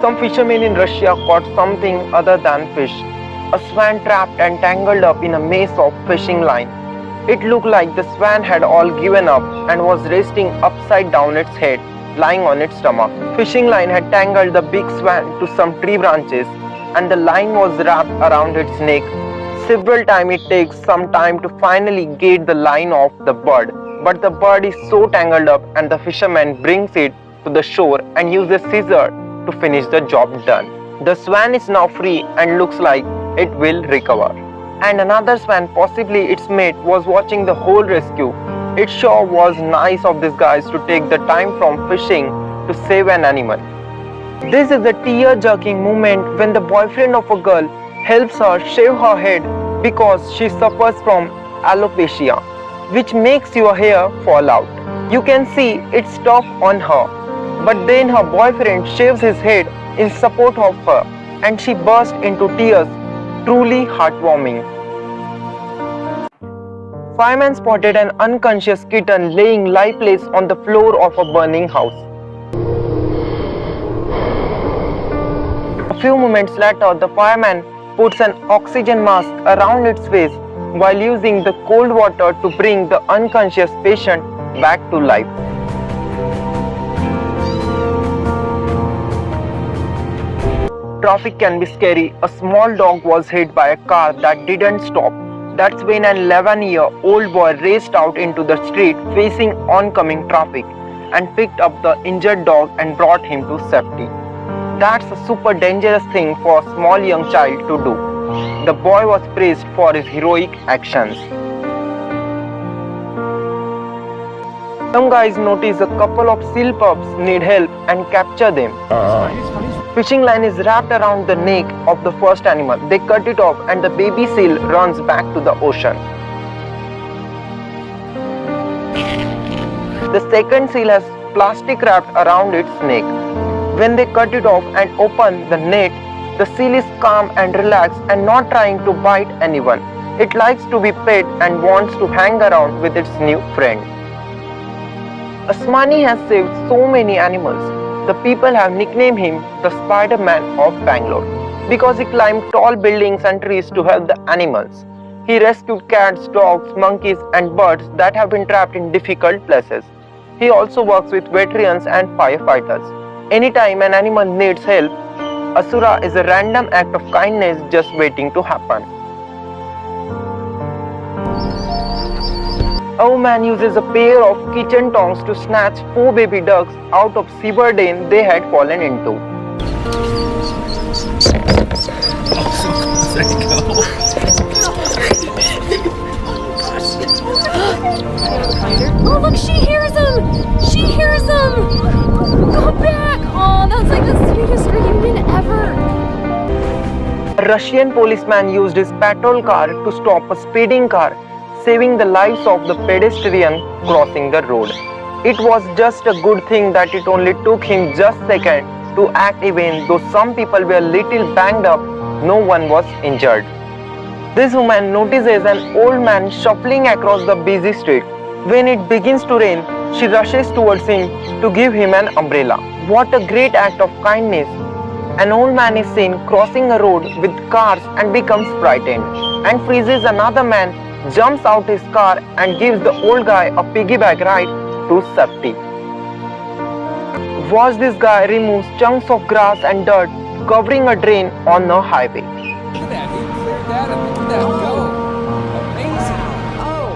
Some fishermen in Russia caught something other than fish. A swan trapped and tangled up in a maze of fishing line. It looked like the swan had all given up and was resting upside down its head, lying on its stomach. Fishing line had tangled the big swan to some tree branches and the line was wrapped around its neck. Several times it takes some time to finally get the line off the bird, but the bird is so tangled up and the fisherman brings it to the shore and uses scissors to finish the job done. The swan is now free and looks like it will recover. And another swan, possibly its mate, was watching the whole rescue. It sure was nice of these guys to take the time from fishing to save an animal. This is the tear-jerking moment when the boyfriend of a girl helps her shave her head because she suffers from alopecia, which makes your hair fall out. You can see it's tough on her, but then her boyfriend shaves his head in support of her and she bursts into tears, truly heartwarming. Firemen spotted an unconscious kitten laying lifeless on the floor of a burning house. A few moments later, the fireman puts an oxygen mask around its face while using the cold water to bring the unconscious patient back to life. Traffic can be scary. A small dog was hit by a car that didn't stop. That's when an 11-year-old boy raced out into the street facing oncoming traffic and picked up the injured dog and brought him to safety. That's a super dangerous thing for a small young child to do. The boy was praised for his heroic actions. Some guys notice a couple of seal pups need help and capture them. Fishing line is wrapped around the neck of the first animal. They cut it off and the baby seal runs back to the ocean. The second seal has plastic wrapped around its neck. When they cut it off and open the net, the seal is calm and relaxed and not trying to bite anyone. It likes to be pet and wants to hang around with its new friend. Asmani has saved so many animals. The people have nicknamed him the Spider-Man of Bangalore because he climbed tall buildings and trees to help the animals. He rescued cats, dogs, monkeys and birds that have been trapped in difficult places. He also works with veterans and firefighters. Anytime an animal needs help, Asura is a random act of kindness just waiting to happen. A woman uses a pair of kitchen tongs to snatch 4 baby ducks out of sewer den they had fallen into. Oh look, she hears him! She hears him! Go back! Oh, that's like the sweetest reunion ever! A Russian policeman used his patrol car to stop a speeding car, saving the lives of the pedestrian crossing the road. It was just a good thing that it only took him just a second to act, even though some people were little banged up, no one was injured. This woman notices an old man shuffling across the busy street. When it begins to rain, she rushes towards him to give him an umbrella. What a great act of kindness! An old man is seen crossing a road with cars and becomes frightened and freezes. Another man jumps out his car and gives the old guy a piggyback ride to safety. Watch this guy removes chunks of grass and dirt covering a drain on the highway. Look at that, he cleared that and look at that go. Amazing. Oh,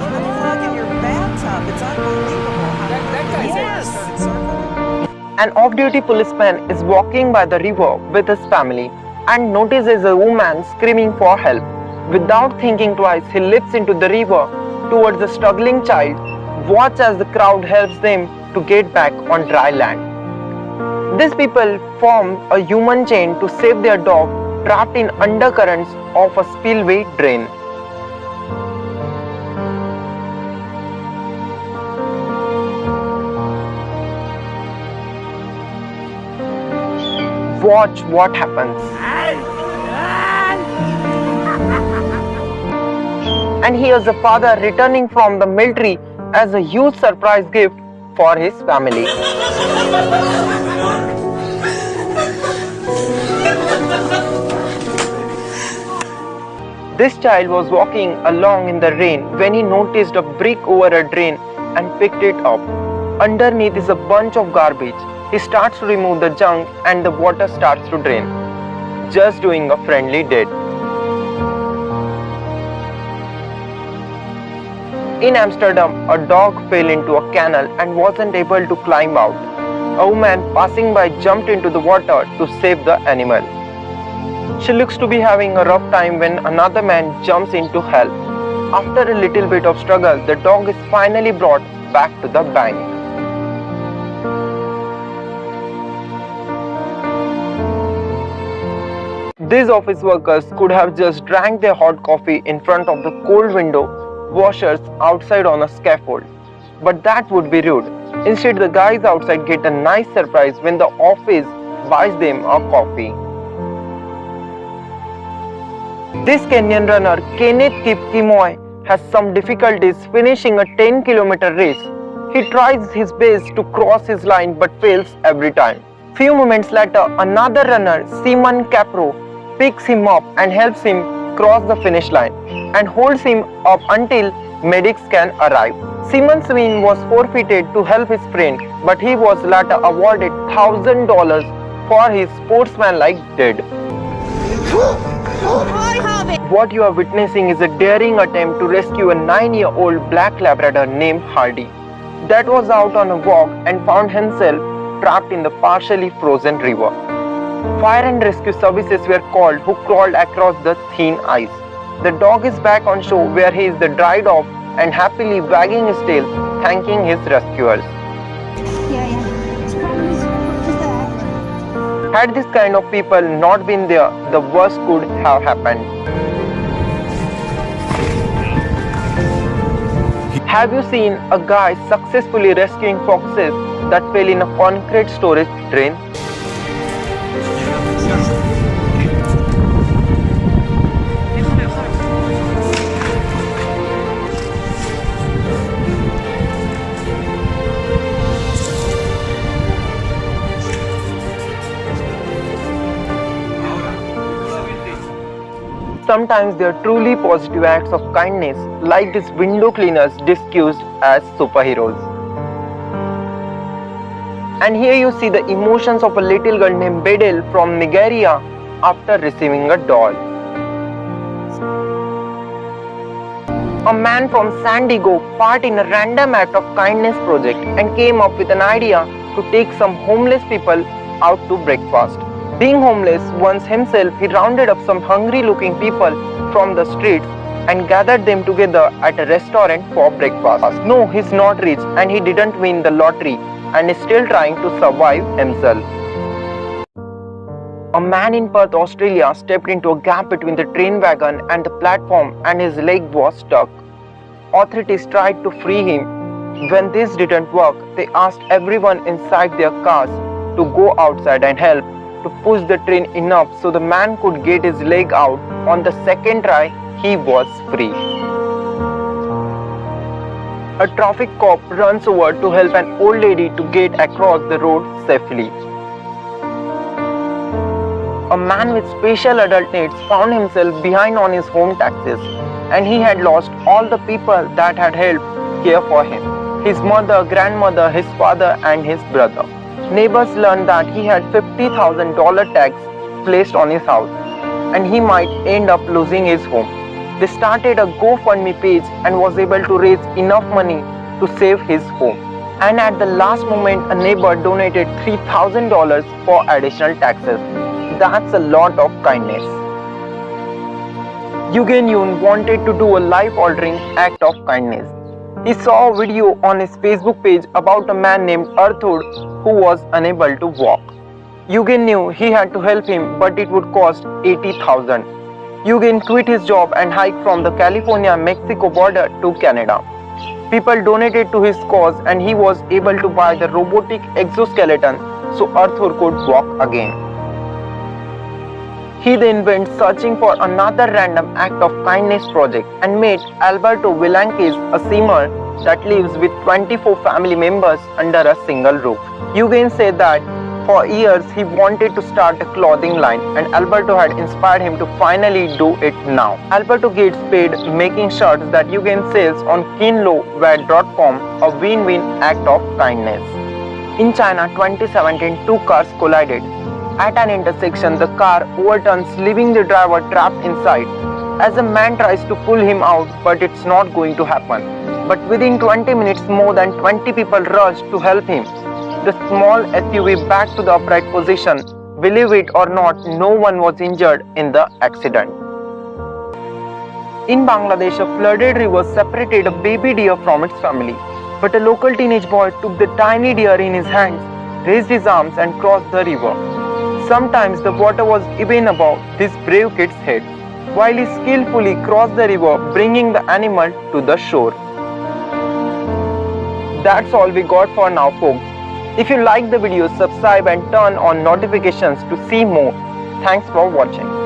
look at your bathtub. It's unbelievable. That guy's Yes. started circling. An off-duty policeman is walking by the river with his family and notices a woman screaming for help. Without thinking twice, he leaps into the river towards the struggling child. Watch as the crowd helps them to get back on dry land. These people form a human chain to save their dog trapped in undercurrents of a spillway drain. Watch what happens. And here's a father returning from the military as a huge surprise gift for his family. This child was walking along in the rain when he noticed a brick over a drain and picked it up. Underneath is a bunch of garbage. He starts to remove the junk and the water starts to drain. Just doing a friendly deed. In Amsterdam, a dog fell into a canal and wasn't able to climb out. A woman passing by jumped into the water to save the animal. She looks to be having a rough time when another man jumps in to help. After a little bit of struggle, the dog is finally brought back to the bank. These office workers could have just drank their hot coffee in front of the cold window washers outside on a scaffold. But that would be rude. Instead, the guys outside get a nice surprise when the office buys them a coffee. This Kenyan runner, Kenneth Kipkemoi, has some difficulties finishing a 10-kilometer race. He tries his best to cross his line but fails every time. Few moments later, another runner, Simon Capro, picks him up and helps him cross the finish line and holds him up until medics can arrive. Simon's win was forfeited to help his friend, but he was later awarded $1,000 for his sportsmanlike deed. What you are witnessing is a daring attempt to rescue a 9-year-old black Labrador named Hardy that was out on a walk and found himself trapped in the partially frozen river. Fire and rescue services were called, who crawled across the thin ice. The dog is back on shore where he is dried off and happily wagging his tail, thanking his rescuers. Had this kind of people not been there, the worst could have happened. Have you seen a guy successfully rescuing foxes that fell in a concrete storage drain? Sometimes they are truly positive acts of kindness, like these window cleaners discussed as superheroes. And here you see the emotions of a little girl named Bedel from Nigeria after receiving a doll. A man from San Diego part in a random act of kindness project and came up with an idea to take some homeless people out to breakfast. Being homeless once himself, he rounded up some hungry-looking people from the streets and gathered them together at a restaurant for breakfast. No, he's not rich and he didn't win the lottery and is still trying to survive himself. A man in Perth, Australia stepped into a gap between the train wagon and the platform and his leg was stuck. Authorities tried to free him. When this didn't work, they asked everyone inside their cars to go outside and help to push the train enough so the man could get his leg out. On the second try, he was free. A traffic cop runs over to help an old lady to get across the road safely. A man with special adult needs found himself behind on his home taxes, and he had lost all the people that had helped care for him. His mother, grandmother, his father and his brother. Neighbors learned that he had $50,000 tax placed on his house and he might end up losing his home. They started a GoFundMe page and was able to raise enough money to save his home. And at the last moment, a neighbor donated $3,000 for additional taxes. That's a lot of kindness. Eugen Yoon wanted to do a life-altering act of kindness. He saw a video on his Facebook page about a man named Arthur who was unable to walk. Eugen knew he had to help him, but it would cost $80,000. Eugen quit his job and hiked from the California-Mexico border to Canada. People donated to his cause and he was able to buy the robotic exoskeleton so Arthur could walk again. He then went searching for another random act of kindness project and met Alberto Villankis, a swimmer that lives with 24 family members under a single roof. Eugen said that For years, he wanted to start a clothing line, and Alberto had inspired him to finally do it now. Alberto gets paid making shirts that you can sell on KinloWare.com, a win-win act of kindness. In China, 2017, two cars collided. At an intersection, the car overturns, leaving the driver trapped inside. As a man tries to pull him out, but it's not going to happen. But within 20 minutes, more than 20 people rushed to help him. The small SUV back to the upright position. Believe it or not, no one was injured in the accident. In Bangladesh, a flooded river separated a baby deer from its family. But a local teenage boy took the tiny deer in his hands, raised his arms and crossed the river. Sometimes the water was even above this brave kid's head, while he skillfully crossed the river, bringing the animal to the shore. That's all we got for now, folks. If you like the video, subscribe and turn on notifications to see more. Thanks for watching.